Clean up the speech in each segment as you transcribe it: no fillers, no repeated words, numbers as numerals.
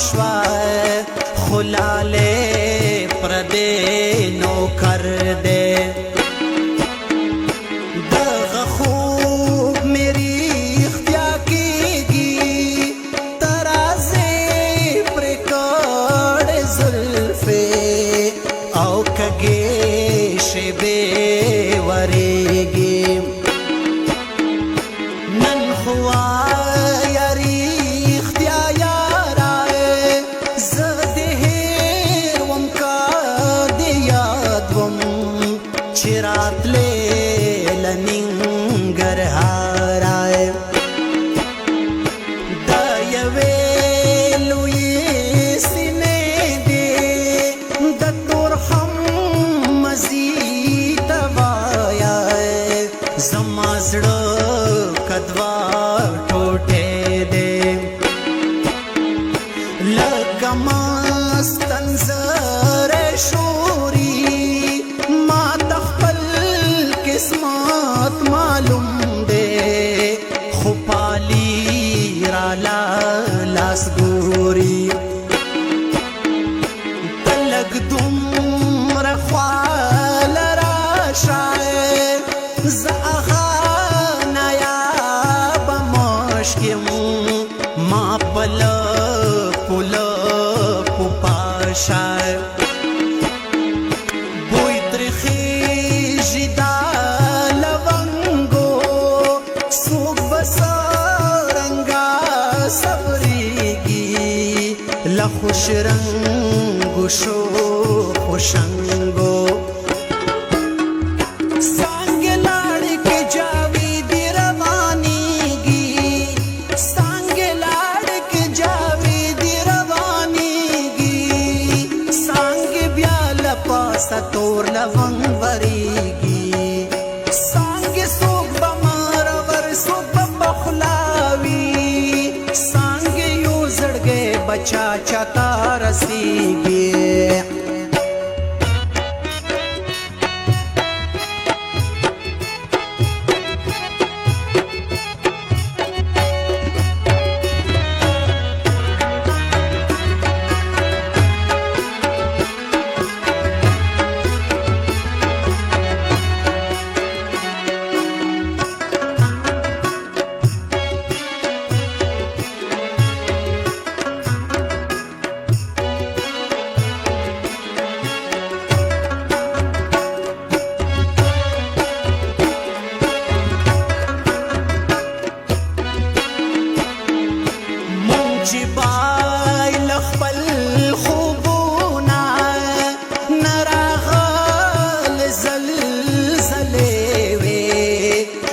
شوه خلاله پردې نوکر دې دغه خوب مری اختیا کېږي ترازې پرې کړې زلفې او کږې شیبې ورېږي نن خو زما زړه کدوا ټوټې دې لکه مست انځر شوري ما د خپل قسمت معلوم دې خو پالي را لاس ګوري تلګ دومره خوال راشه ما پل پل پاشای بوی ترخی جدا لونگو سوک بسرنگا صبریگی لخوش رنگو شو خوشنگو تور لونگ وریگی سانگ سوک بمارور سوک بخلاوی سانگ یو زڑگے بچا چاتا رسیگی جبای لخپل خوبونا نراغل زلزلے وے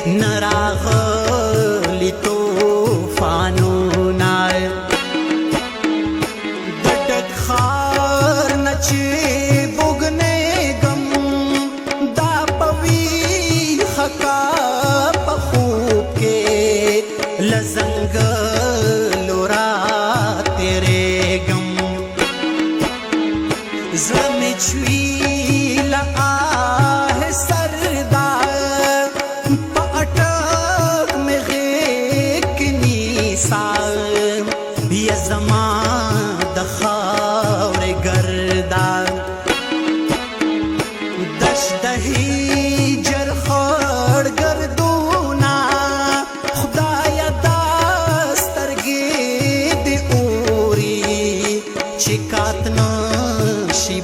نراغل توفانونا دڈک خار نچے بگنے گم دا پوی خکا پخوب کے لزنگ زمچوی لآه سردار پاٹک میں غیق نیسان بیا زمان دخاور گردان دشتہی جرخوڑ گردونا خدایا داسترگی دی اوری چکاتنا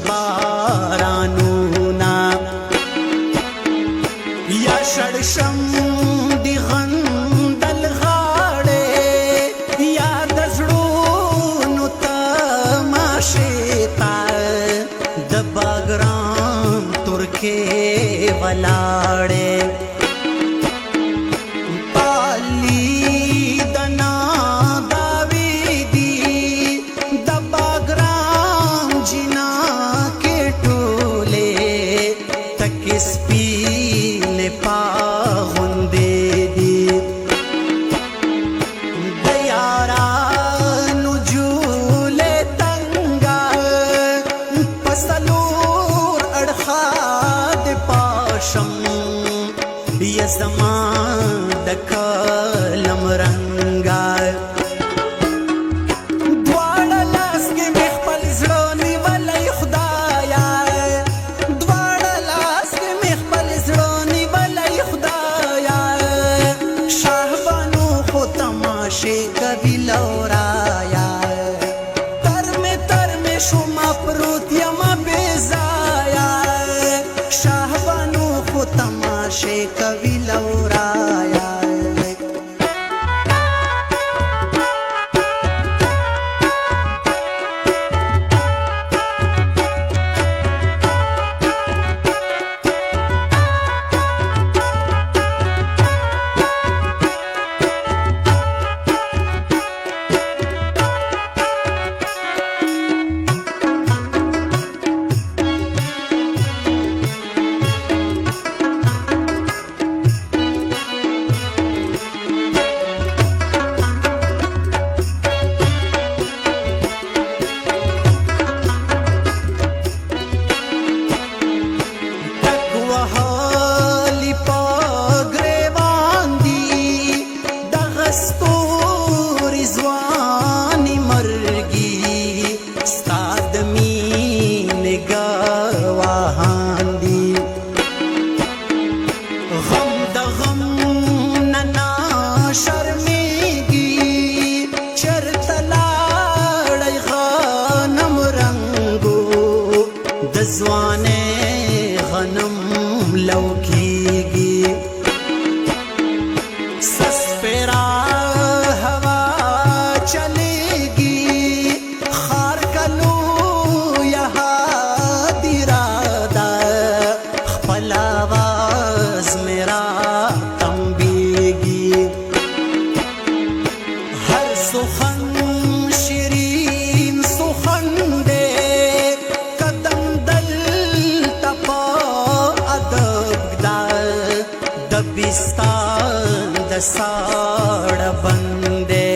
بارانونا یا شړشم دی غندل غاړې یا د زړونو تماشې تا د باګرام ترکې ولاړې سپین پاغندے دی دیارانو جول تنگا پسلور اڑخاد پاشم شما پروت یم بیزایا شهبانو خو تماشې کوي لورایا ځوانه غنم لوکیږي سسپرا هوا چلےږي خار کلو یها دیرادا خپل आवाज میرا تمبيږي هر سخن شیرین سخن دبستان د ساړه بندې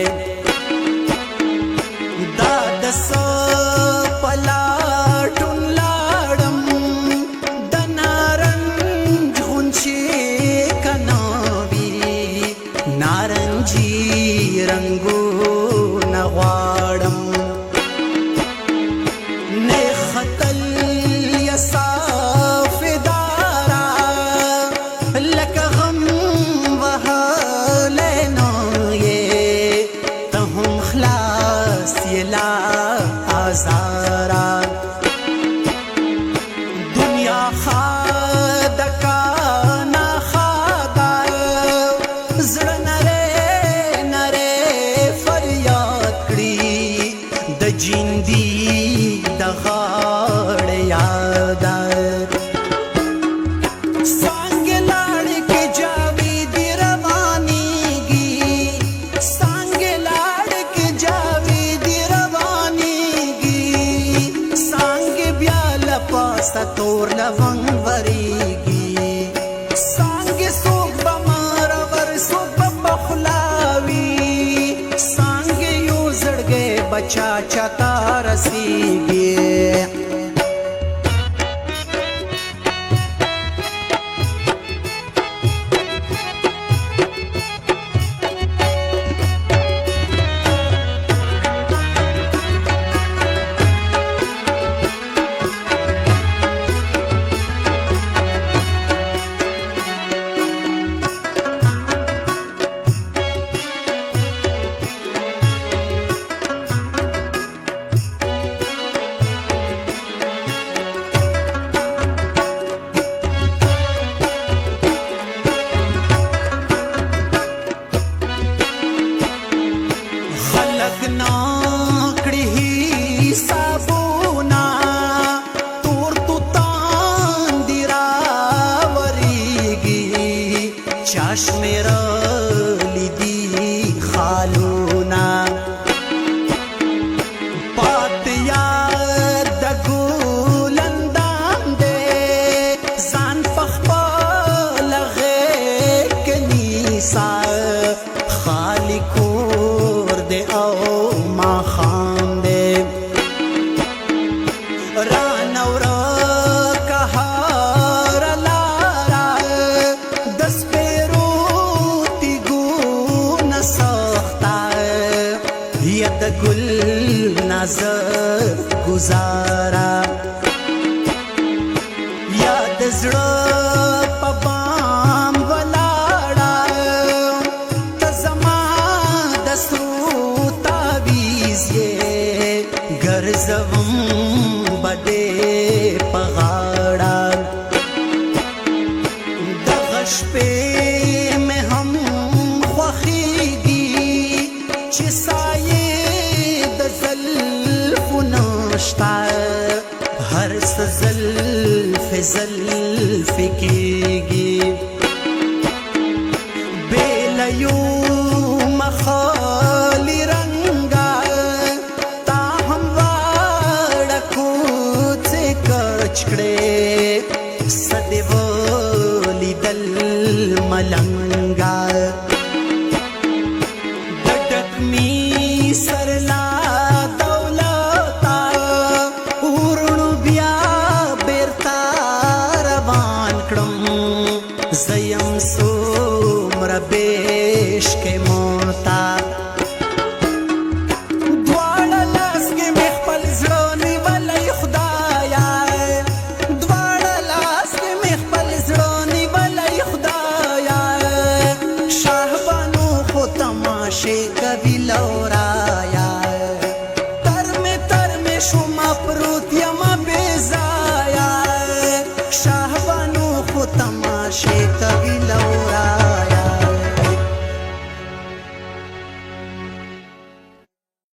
دا د سپلاټون لاړم د نارنج غونچې کناوي نارنجي رنګونه غواړم نه خطل یسا دنیا خاد کانا خادا زړه نره نره فریاد کړي د جیندي د غاړ یاد څنګه لاړ کې جاوي دی روانيږي څنګه لاړ کې جاوي دی پاستا تور لونگ وریگی سانگ سوک بمار ور سوک بخلاوی سانگ یو زڑگے بچا چتا رسیگی چشمه لیدی خالونا پات یاد د ګولندام دې ځان پخپل غېږ کې نیسا خالی کور دې او ماښام دې رانورا د ګل نظر گزارا یاد زړه په بام ولاړه ته زما د سرو تعویز یې ګر ګرځوم بډې په غاړه دغه شپې مې هم خوښېږي چې سایې د زلفو نشته هر څه زلفې زلفې کېږي بې له یو مخالي رنګه تا هم واړه کوڅې کچ کړې څه دې ولیدل ملنګه د ډکمي سرلا دولته ورڼو بیا بیرته روان کړم زه یم څومره بېشکې مورته دواړه لاس کې مې خپل زړه نیولی خدایه دواړه لاس کې مې خپل زړه نیولی خدایه شهبانو خو تماشې کوي لورایا تر مې شومه پروت یمه بې ځایه شهبانو خو تماشې کوي لورایا